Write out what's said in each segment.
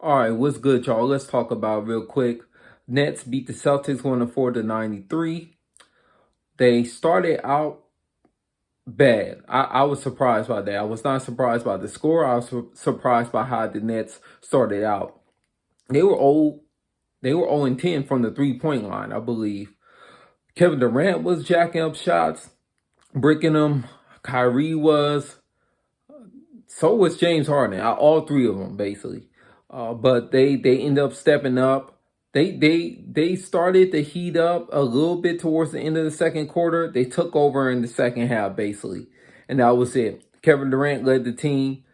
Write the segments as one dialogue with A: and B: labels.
A: All right, what's good, y'all? Let's talk about real quick. Nets beat the Celtics 104-93. They started out bad. I was surprised by that. I was not surprised by the score. I was surprised by how the Nets started out. They were old. They were 0-10 from the 3-point line, I believe. Kevin Durant was jacking up shots, bricking them. Kyrie was. So was James Harden. All three of them, basically. But they end up stepping up. They started to heat up a little bit towards the end of the second quarter. They took over in the second half, basically. And that was it. Kevin Durant led the team.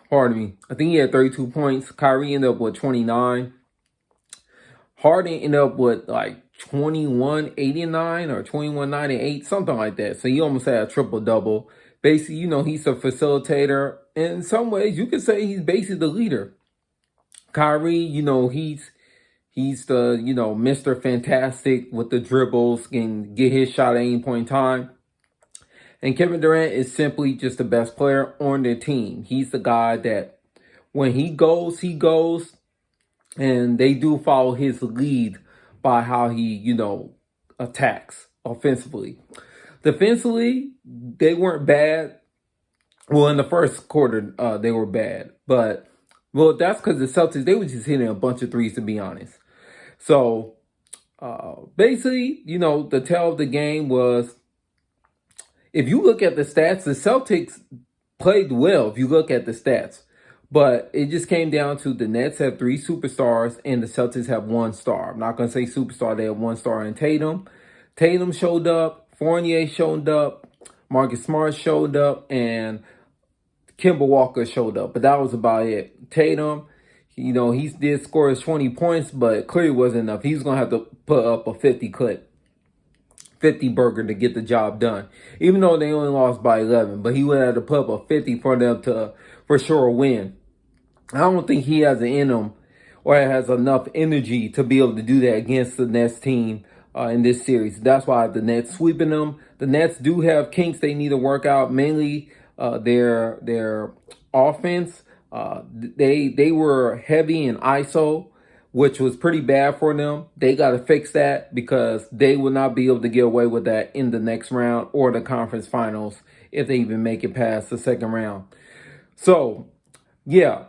A: Pardon me. I think he had 32 points. Kyrie ended up with 29. Harden ended up with like 21-89 or 21-98, something like that. So he almost had a triple-double. Basically, he's a facilitator. In some ways, you could say he's basically the leader. Kyrie, he's the, Mr. Fantastic with the dribbles, can get his shot at any point in time. And Kevin Durant is simply just the best player on their team. He's the guy that when he goes, and they do follow his lead by how he, attacks offensively. Defensively, they weren't bad. Well, in the first quarter, they were bad. But, that's because the Celtics, they were just hitting a bunch of threes, to be honest. So, basically, the tale of the game was, if you look at the stats, the Celtics played well if you look at the stats. But it just came down to the Nets have 3 superstars and the Celtics have 1 star. I'm not going to say superstar. They have 1 star in Tatum. Tatum showed up. Fournier showed up. Marcus Smart showed up. And Kemba Walker showed up. But that was about it. Tatum, he did score his 20 points, but clearly wasn't enough. He's going to have to put up a 50 clip. 50 burger to get the job done. Even though they only lost by 11. But he would have to put up a 50 for them to, for sure, win. I don't think he has it in him or has enough energy to be able to do that against the Nets team in this series. That's why the Nets sweeping them. The Nets do have kinks they need to work out, mainly their offense. They were heavy in ISO, which was pretty bad for them. They got to fix that because they will not be able to get away with that in the next round or the conference finals if they even make it past the second round. So, yeah,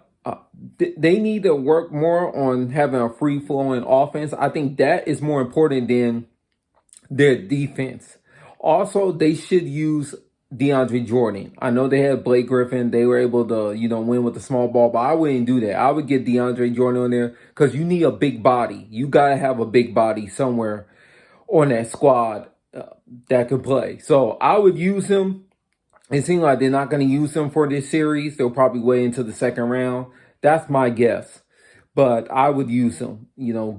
A: they need to work more on having a free-flowing offense. I think that is more important than their defense. Also, they should use DeAndre Jordan. I know they had Blake Griffin. They were able to, win with the small ball, but I wouldn't do that. I would get DeAndre Jordan on there because you need a big body. You got to have a big body somewhere on that squad that can play. So I would use him. It seems like they're not going to use him for this series. They'll probably wait until the second round. That's my guess. But I would use him.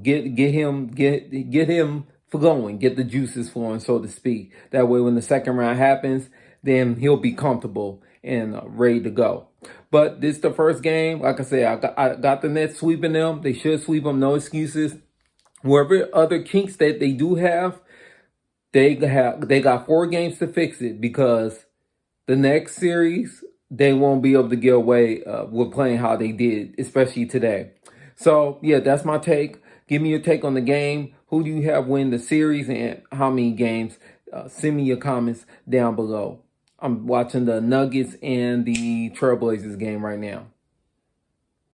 A: Get him flowing, get the juices flowing, so to speak. That way, when the second round happens, then he'll be comfortable and ready to go. But this is the first game. Like I said, I got the Nets sweeping them. They should sweep them. No excuses. Wherever other kinks that they do have, they got 4 games to fix it because the next series, they won't be able to get away with playing how they did, especially today. So, yeah, that's my take. Give me your take on the game. Who do you have win the series and how many games? Send me your comments down below. I'm watching the Nuggets and the Trailblazers game right now.